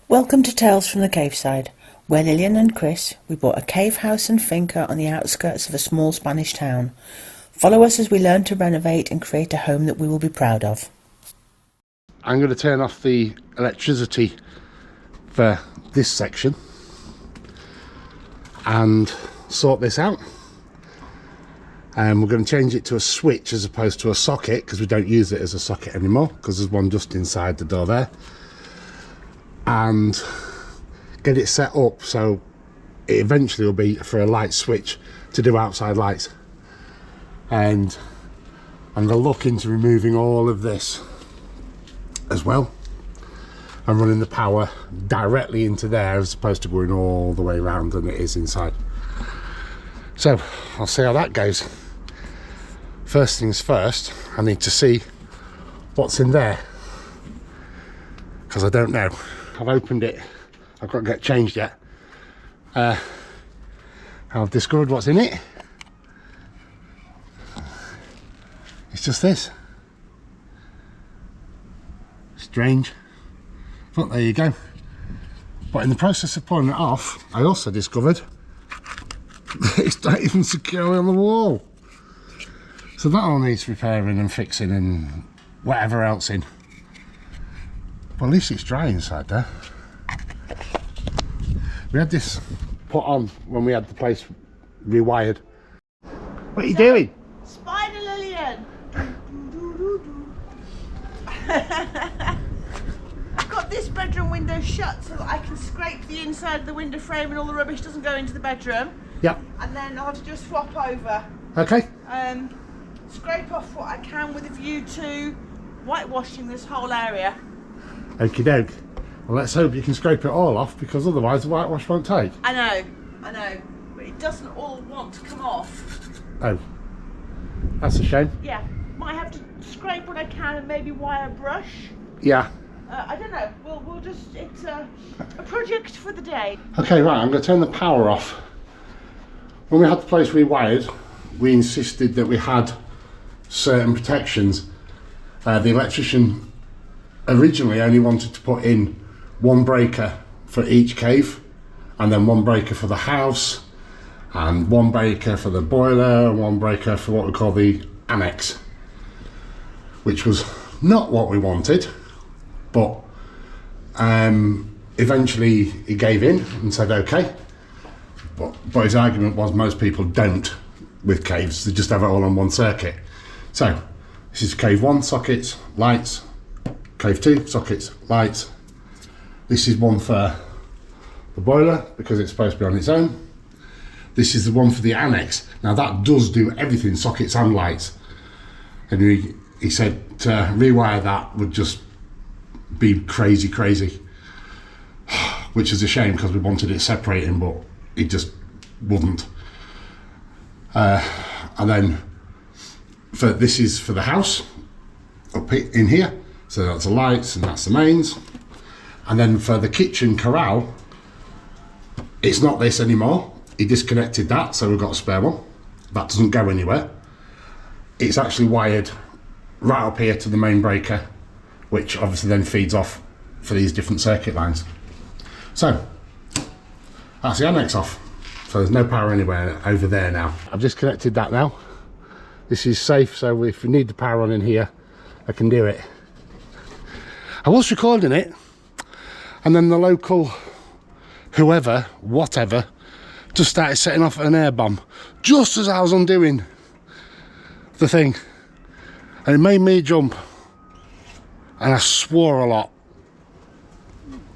Welcome to Tales from the Caveside, where Lillian and Chris, we bought a cave house and finca on the outskirts of a small Spanish town. Follow us as we learn to renovate and create a home that we will be proud of. I'm going to turn off the electricity for this section and sort this out. And we're going to change it to a switch as opposed to a socket, because we don't use it as a socket anymore, because there's one just inside the door there. And get it set up so it eventually will be for a light switch to do outside lights. And I'm going to look into removing all of this as well and running the power directly into there as opposed to going all the way around than it is inside. So I'll see how that goes. First things first, I need to see what's in there, because I don't know. I've opened it, I've got to get changed yet. I've discovered what's in it. It's just this. Strange, but there you go. But in the process of pulling it off, I also discovered that it's not even securely on the wall. So that all needs repairing and fixing and whatever else in. Well, at least it's dry inside there. We had this put on when we had the place rewired. What are you doing? Spider Lillian! I've got this bedroom window shut so that I can scrape the inside of the window frame and all the rubbish doesn't go into the bedroom. Yep. And then I'll have to just swap over. Okay. Scrape off what I can with a view to whitewashing this whole area. Okie doke. Well, let's hope you can scrape it all off, because otherwise the whitewash won't take. I know, but it doesn't all want to come off. Oh, that's a shame. Yeah, might have to scrape what I can and maybe wire brush. Yeah. I don't know. We'll just. It's a project for the day. Okay, right. I'm going to turn the power off. When we had the place rewired, we insisted that we had certain protections. The electrician originally only wanted to put in one breaker for each cave, and then one breaker for the house, and one breaker for the boiler, and one breaker for what we call the annex, which was not what we wanted. But eventually he gave in and said okay. But his argument was most people don't with caves, they just have it all on one circuit. So this is cave 1, sockets, lights. Cave 2, sockets, lights. This is one for the boiler because it's supposed to be on its own. This is the one for the annex. Now that does do everything, sockets and lights. And he said to rewire that would just be crazy, which is a shame because we wanted it separating, but it just wouldn't. And then this is for the house up in here. So that's the lights and that's the mains. And then for the kitchen corral, it's not this anymore. He disconnected that, so we've got a spare one. That doesn't go anywhere. It's actually wired right up here to the main breaker, which obviously then feeds off for these different circuit lines. So that's the annex off. So there's no power anywhere over there now. I've disconnected that now. This is safe, so if we need the power on in here, I can do it. I was recording it, and then the local whoever, whatever, just started setting off an air bomb just as I was undoing the thing, and it made me jump, and I swore a lot,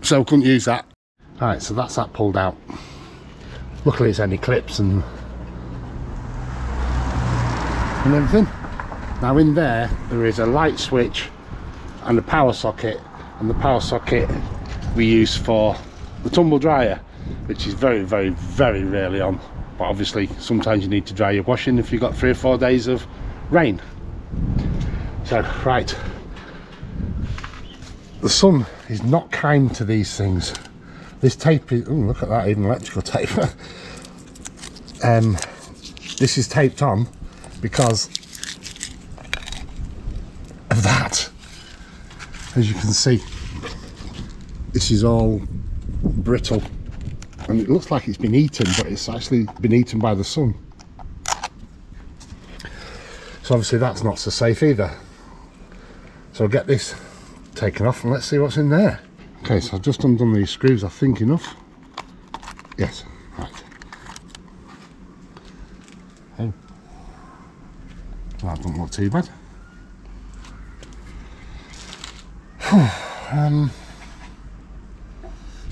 so I couldn't use that. Alright, so that's that pulled out. Luckily it's only clips and everything. Now in there is a light switch and a power socket, and the power socket we use for the tumble dryer, which is very rarely on, but obviously sometimes you need to dry your washing if you've got 3 or 4 days of rain. So right, the sun is not kind to these things. This tape is, oh look at that, even electrical tape. This is taped on because of that. As you can see, this is all brittle, and it looks like it's been eaten, but it's actually been eaten by the sun. So obviously that's not so safe either. So I'll get this taken off and let's see what's in there. Okay, so I've just undone these screws, I think enough. Yes, right. Oh, that doesn't look too bad.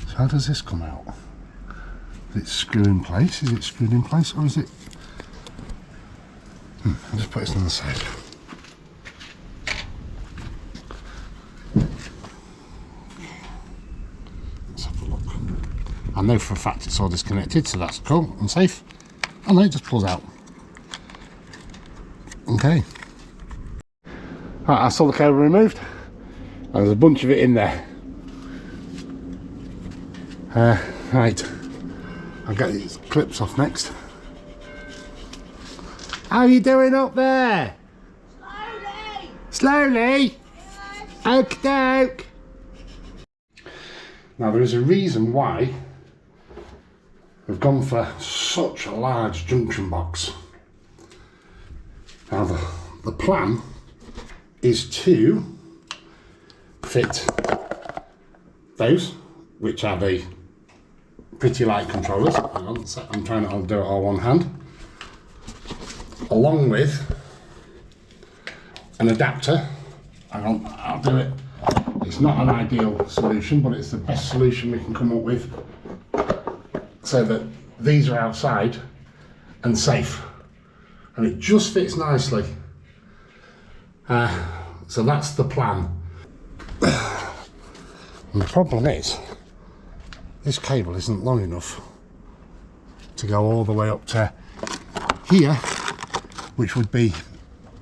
So how does this come out? Is it screwed in place? Is it screwed in place, or is it... I'll just put this on the side. Let's have a look. I know for a fact it's all disconnected, so that's cool and safe. Oh no, it just pulls out. Okay. Right, I saw the cable removed. And there's a bunch of it in there. Right. I'll get these clips off next. How are you doing up there? Slowly! Slowly? Yes. Okie doke. Now there is a reason why we've gone for such a large junction box. Now the plan is to fit those, which are the pretty light controllers. Hang on, I'm trying to do it all one hand. Along with an adapter. Hang on, I'll do it. It's not an ideal solution, but it's the best solution we can come up with, so that these are outside and safe, and it just fits nicely. So that's the plan. And the problem is, this cable isn't long enough to go all the way up to here, which would be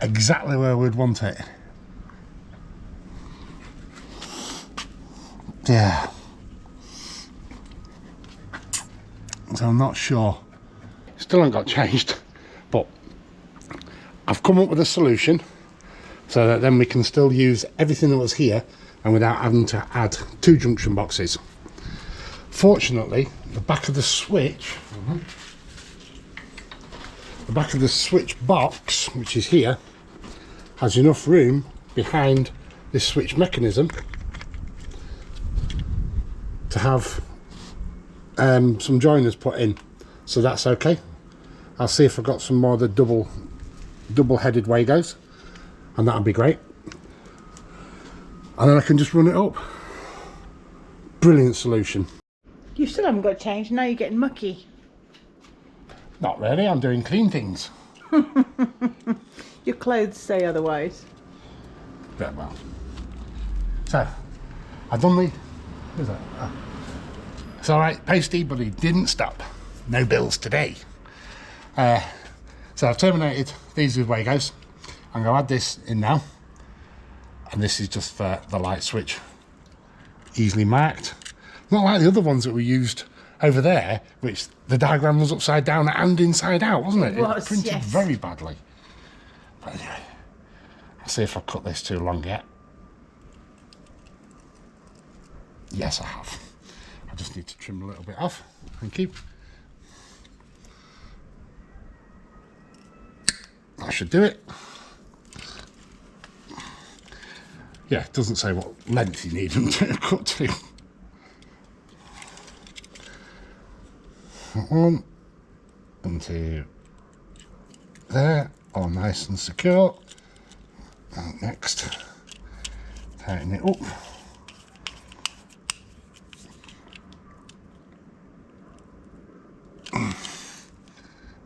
exactly where we'd want it. Yeah. So I'm not sure. Still haven't got changed, but I've come up with a solution so that then we can still use everything that was here and without having to add 2 junction boxes. Fortunately, the back of the switch, box, which is here, has enough room behind this switch mechanism to have some joiners put in, so that's okay. I'll see if I've got some more of the double headed Wagos, and that'll be great. And then I can just run it up. Brilliant solution. You still haven't got changed, now you're getting mucky. Not really, I'm doing clean things. Your clothes say otherwise. Very well. So, I've done the... Where's that? It's alright, pasty, but he didn't stop. No bills today. So I've terminated these with Wagos. I'm going to add this in now. And this is just for the light switch. Easily marked. Not like the other ones that we used over there, which the diagram was upside down and inside out, wasn't it? It was, printed yes. very badly. But anyway, I'll see if I've cut this too long yet. Yes, I have. I just need to trim a little bit off. Thank you. That should do it. Yeah, it doesn't say what length you need them to cut to. One into there, all nice and secure. And next, tighten it up.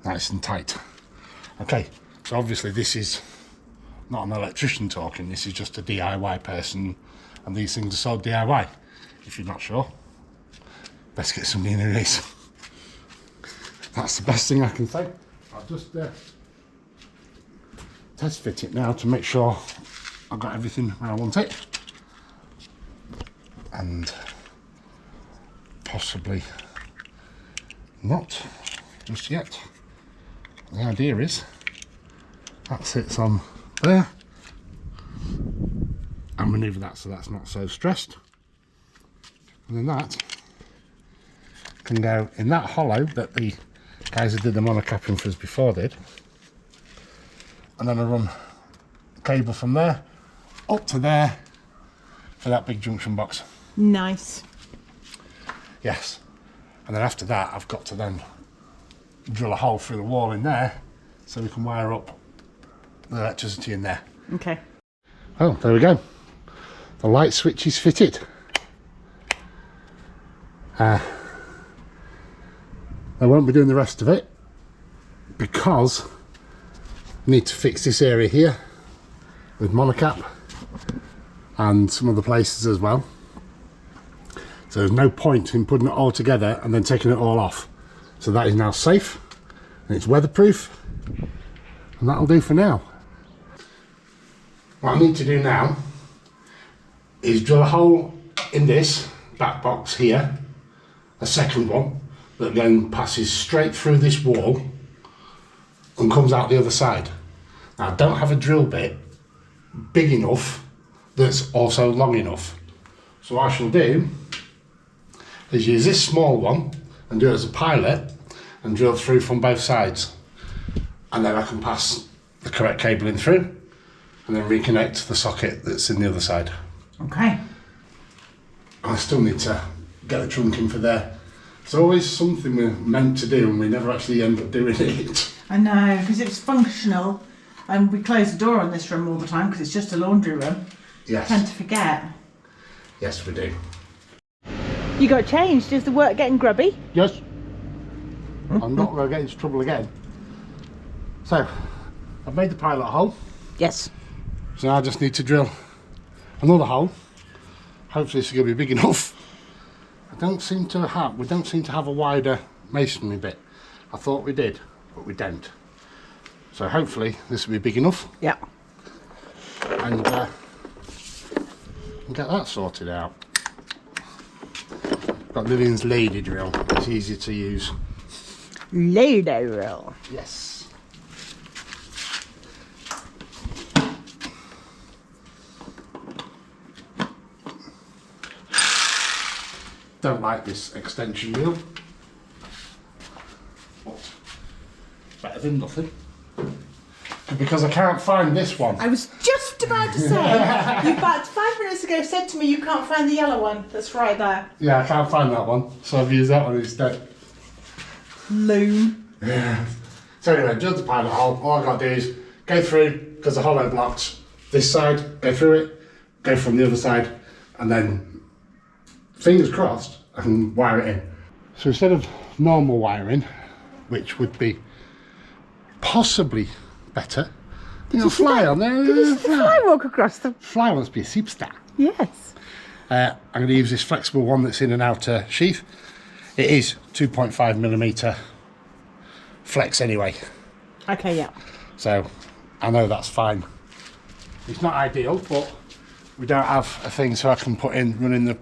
Nice and tight. Okay, so obviously this is not an electrician talking, this is just a DIY person, and these things are sold DIY. If you're not sure, best get somebody in who is. That's the best thing I can say. I'll just test fit it now to make sure I've got everything where I want it, and possibly not just yet. The idea is that sits on there and maneuver that so that's not so stressed, and then that can go in that hollow that the guys who did the monocapping for us before did. And then I run cable from there up to there for that big junction box. Nice. Yes. And then after that, I've got to then drill a hole through the wall in there so we can wire up the electricity in there. Okay. Oh, there we go. The light switch is fitted. I won't be doing the rest of it because I need to fix this area here with monocap and some other places as well. So there's no point in putting it all together and then taking it all off. So that is now safe and it's weatherproof, and that'll do for now. What I need to do now is drill a hole in this back box here, a second one that then passes straight through this wall and comes out the other side. Now I don't have a drill bit big enough that's also long enough. So what I shall do is use this small one and do it as a pilot and drill through from both sides. And then I can pass the correct cable in through and then reconnect the socket that's in the other side. Okay. I still need to get the trunk in for there. It's always something we're meant to do and we never actually end up doing it. I know, because it's functional and we close the door on this room all the time because it's just a laundry room. Yes. Tend to forget. Yes, we do. You got changed. Is the work getting grubby? Yes. I'm not going to get into trouble again. So, I've made the pilot hole. Yes. So now I just need to drill another hole. Hopefully this is going to be big enough. We don't seem to have a wider masonry bit. I thought we did, but we don't. So hopefully this will be big enough. Yeah. And get that sorted out. Got Lillian's lady drill. It's easy to use. Lady drill. Yes. Don't like this extension wheel, but better than nothing. Because I can't find this one. I was just about to say, you about 5 minutes ago said to me you can't find the yellow one that's right there. Yeah, I can't find that one, so I've used that one instead. Loon. Yeah. So anyway, just the pilot hole. All I've got to do is go through, because the hollow blocks this side, go through it, go from the other side, and then, fingers crossed, I can wire it in. So instead of normal wiring, which would be possibly better, there's a fly on there. Did you see the fly walk across the... Fly wants to be a superstar. Yes. I'm going to use this flexible one that's in an outer sheath. It is 2.5mm flex anyway. Okay, yeah. So I know that's fine. It's not ideal, but we don't have a thing so I can put in running the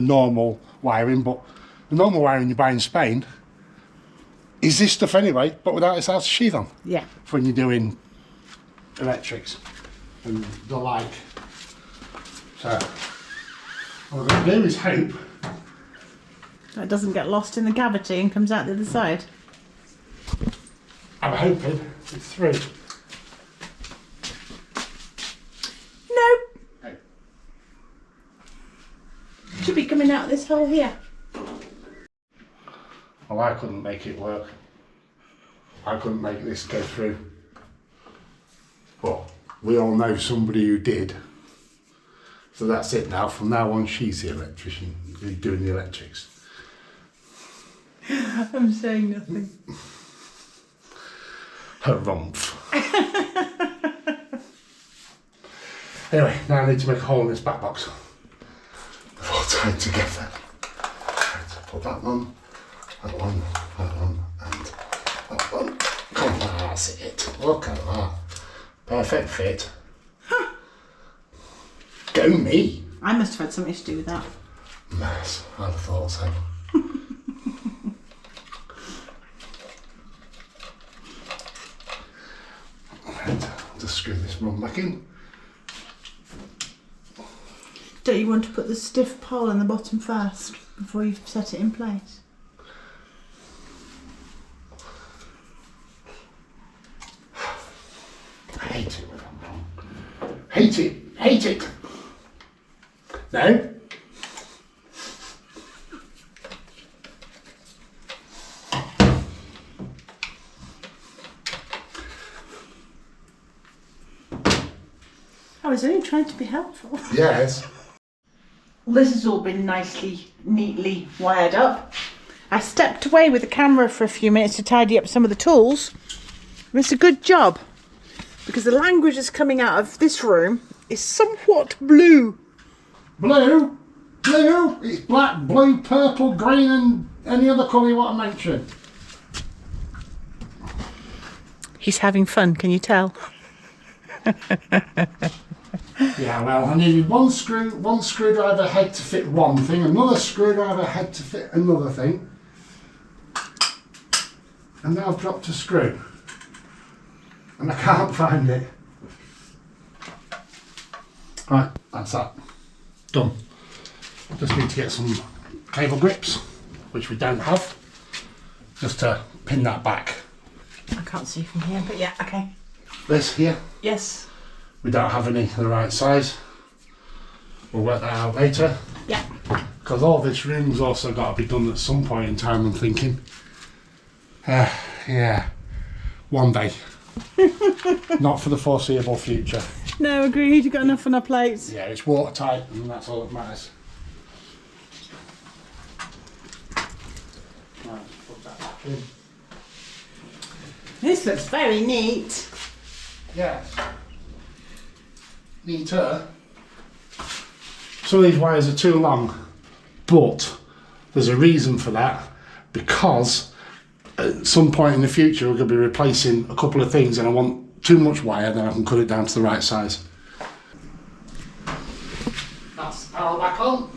normal wiring, but the normal wiring you buy in Spain is this stuff anyway, but without its outer sheath on. Yeah. For when you're doing electrics and the like. So what I'm going to do is hope That doesn't get lost in the cavity and comes out the other side. I'm hoping it's through. No. Hey. Should be coming out of this hole here. Well, I couldn't make it work. I couldn't make this go through. But we all know somebody who did. So that's it now. From now on, she's the electrician who's doing the electrics. I'm saying nothing. Harumph. Anyway, now I need to make a hole in this back box before tying together. Right, put that one, and that one. Come on, that's it. Look at that. Perfect fit. Huh. Go me. I must have had something to do with that. Mess. I'd have thought so. Right, I'll just screw this run back in. Don't you want to put the stiff pole in the bottom first before you set it in place? hate it when I'm wrong. Hate it. Hate it. No. I was only trying to be helpful. Yes. Well, this has all been nicely, neatly wired up. I stepped away with the camera for a few minutes to tidy up some of the tools. And it's a good job because the language that's coming out of this room is somewhat blue. Blue? Blue? It's black, blue, purple, green and any other colour you want to mention. He's having fun, can you tell? Yeah, well, I needed one screwdriver head to fit one thing, another screwdriver head to fit another thing. And now I've dropped a screw. And I can't find it. Right, that's that. Done. Just need to get some cable grips, which we don't have, just to pin that back. I can't see from here, but yeah, okay. This here, Yes. we don't have any the right size. We'll work that out later. Yeah. Because all this room's also got to be done at some point in time, I'm thinking. Yeah, one day. Not for the foreseeable future. No, agreed. You've got enough on our plates. Yeah, it's watertight and that's all that matters. Right, put that back in. This looks very neat. Yes. Neater. Some of these wires are too long, but there's a reason for that, because at some point in the future we're going to be replacing a couple of things and I want too much wire, then I can cut it down to the right size. That's the power back on.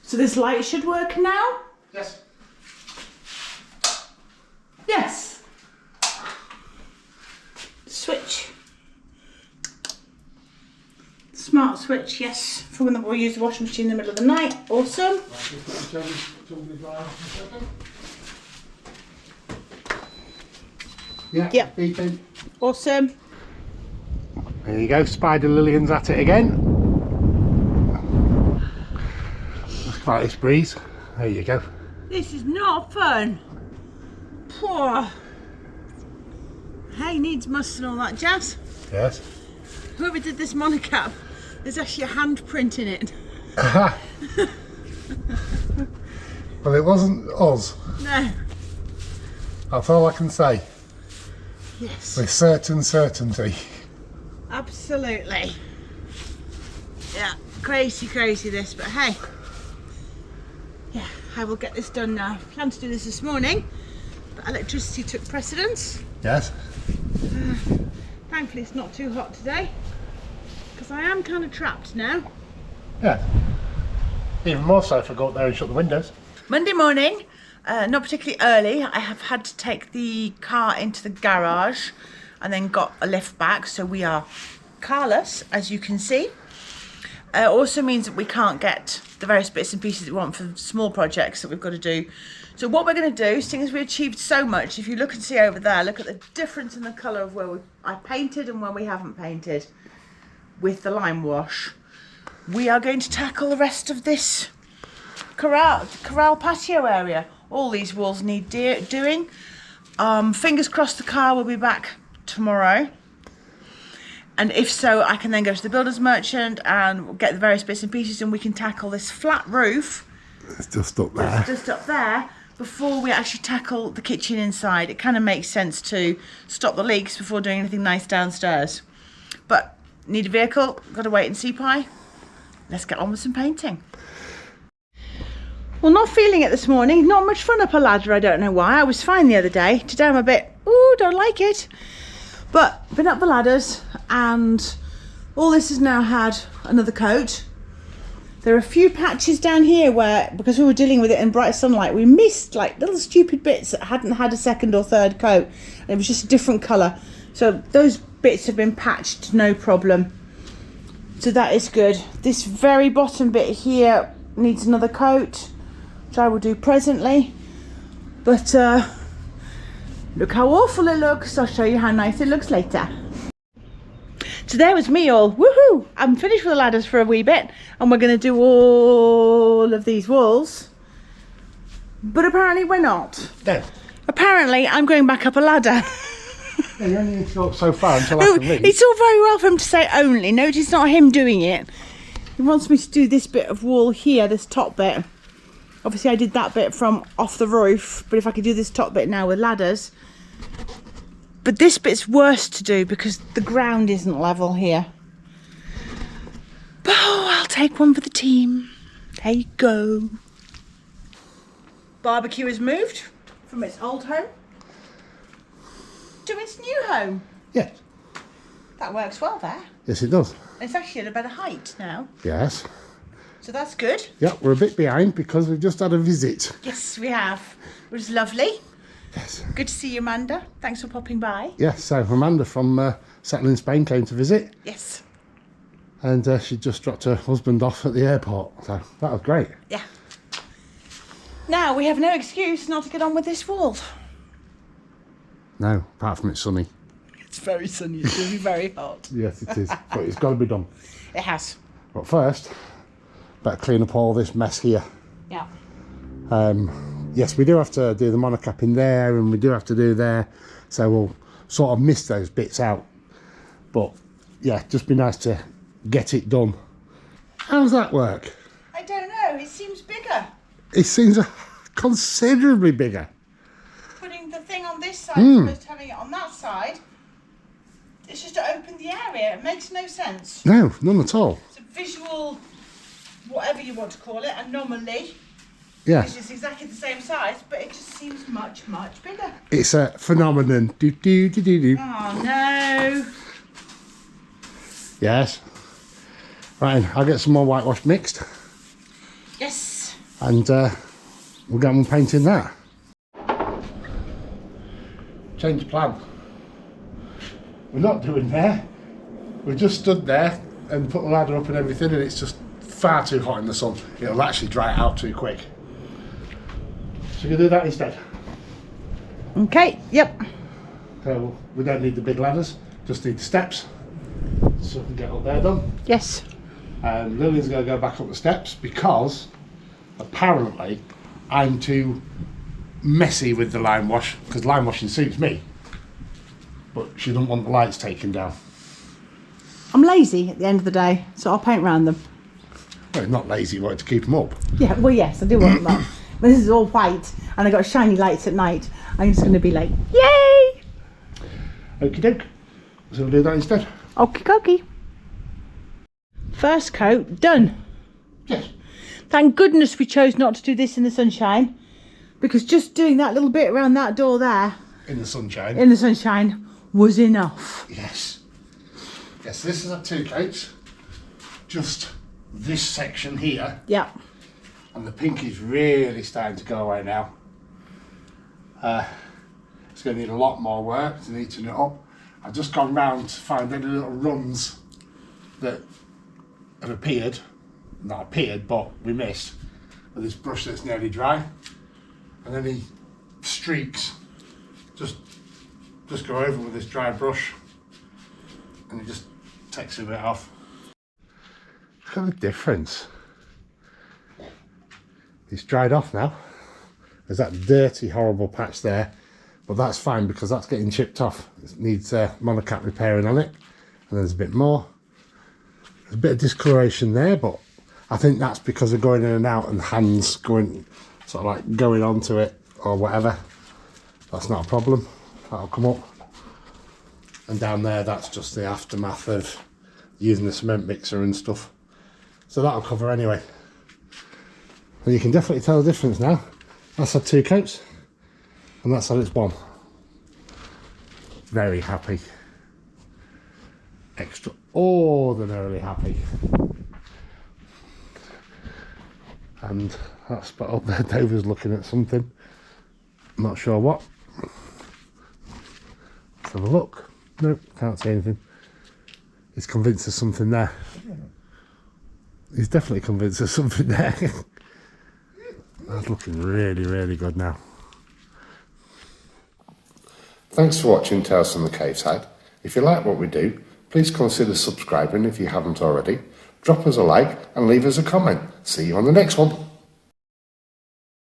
So this light should work now? Yes. Yes. Switch. Smart switch, yes. For when we'll use the washing machine in the middle of the night. Awesome. Yeah, Yep. beeping. Awesome. There you go, Spider Lillian's at it again. Look like this breeze. There you go. This is not fun. Poor. Hay needs must and all that jazz. Yes. Whoever did this monocap, there's actually a handprint in it. Well, it wasn't us. No. That's all I can say. Yes. With certain certainty. Absolutely. Yeah, crazy this, but hey. Yeah, I will get this done now. I planned to do this morning, but electricity took precedence. Yes. Thankfully it's not too hot today, because I am kind of trapped now. Yeah. Even more so if I go up there and shut the windows. Monday morning, not particularly early. I have had to take the car into the garage and then got a lift back, so we are carless, as you can see. Also means that we can't get the various bits and pieces that we want for small projects that we've got to do. So what we're going to do, seeing as we achieved so much, if you look and see over there, look at the difference in the colour of where I painted and where we haven't painted with the lime wash. We are going to tackle the rest of this corral patio area. All these walls need doing. Fingers crossed the car will be back tomorrow. And if so, I can then go to the builder's merchant and get the various bits and pieces and we can tackle this flat roof. It's just up there. Just up there before we actually tackle the kitchen inside. It kind of makes sense to stop the leaks before doing anything nice downstairs. But need a vehicle, got to wait and see pie. Let's get on with some painting. Well, not feeling it this morning. Not much fun up a ladder, I don't know why. I was fine the other day. Today I'm a bit, ooh, don't like it. But been up the ladders and all this has now had another coat. There are a few patches down here where, because we were dealing with it in bright sunlight, we missed like little stupid bits that hadn't had a second or third coat. And it was just a different colour. So those bits have been patched, no problem. So that is good. This very bottom bit here needs another coat, which I will do presently. But look how awful it looks. I'll show you how nice it looks later. So there was me all, woohoo! I'm finished with the ladders for a wee bit, and we're going to do all of these walls. But apparently we're not. No. Apparently I'm going back up a ladder. Yeah, you only need to go so far until I can leave. It's all very well for him to say only. Notice it's not him doing it. He wants me to do this bit of wall here, this top bit. Obviously I did that bit from off the roof, but if I could do this top bit now with ladders. But this bit's worse to do because the ground isn't level here. But I'll take one for the team. There you go. Barbecue has moved from its old home to its new home. Yes. That works well there. Yes, it does. It's actually at a better height now. Yes. So that's good. Yeah, we're a bit behind because we've just had a visit. Yes, we have. It was lovely. Yes. Good to see you, Amanda. Thanks for popping by. Yes, so Amanda from Settle in Spain came to visit. Yes. And she just dropped her husband off at the airport. So that was great. Yeah. Now we have no excuse not to get on with this wall. No, apart from it's sunny. It's very sunny. It's going to be very hot. Yes, it is. But it's got to be done. It has. But first, better clean up all this mess here. Yeah. Yes, we do have to do the monocap in there and we do have to do there. So we'll sort of miss those bits out. But yeah, just be nice to get it done. How does that work? I don't know. It seems bigger. It seems considerably bigger. Putting the thing on this side as opposed to having it on that side. It's just to open the area. It makes no sense. No, none at all. It's a visual, whatever you want to call it, anomaly. Yes. Which is exactly the same size, but it just seems much, much bigger. It's a phenomenon. Do, do, do, do, do. Oh no. Yes. Right, I'll get some more whitewash mixed. Yes. And we'll get on painting that. Change of plan. We're not doing there. We just stood there and put the ladder up and everything, and it's just far too hot in the sun. It'll actually dry out too quick. So we're going to do that instead. Okay, yep. So we don't need the big ladders, just need the steps. So we can get up there done. Yes. And Lillian's going to go back up the steps because apparently I'm too messy with the lime wash, because lime washing suits me, but she doesn't want the lights taken down. I'm lazy at the end of the day, so I'll paint around them. Well, not lazy, wanted to keep them up. Yeah, well, yes, I do want that. But this is all white, and I got shiny lights at night. I'm just going to be like, yay! Okie doke. So we'll do that instead. Okie dokie. First coat done. Yes. Thank goodness we chose not to do this in the sunshine, because just doing that little bit around that door there In the sunshine. in the sunshine was enough. Yes. Yes, this is a 2 coats. Just this section here. Yeah. And the pink is really starting to go away now. It's going to need a lot more work to neaten it up. I've just gone round to find any little runs that have appeared. Not appeared, but we missed. With this brush that's nearly dry. And any streaks, just go over with this dry brush. And it just takes a bit off. Look at the difference. It's dried off now. There's that dirty, horrible patch there, but that's fine because that's getting chipped off. It needs monocap repairing on it, and there's a bit more. There's a bit of discoloration there, but I think that's because of going in and out and hands going, sort of like going onto it or whatever. That's not a problem. That'll come up. And down there, that's just the aftermath of using the cement mixer and stuff. So that'll cover anyway. And you can definitely tell the difference now. That's had 2 coats, and that's had its 1. Very happy. Extraordinarily happy. And that spot up there, Dave was looking at something. Not sure what. Let's have a look. Nope, can't see anything. He's convinced there's something there. He's definitely convinced there's something there. That's looking really, really good now. Thanks for watching Tales from the Cave Side. If you like what we do, Please consider subscribing if you haven't already. Drop us a like and leave us a comment. See you on the next one.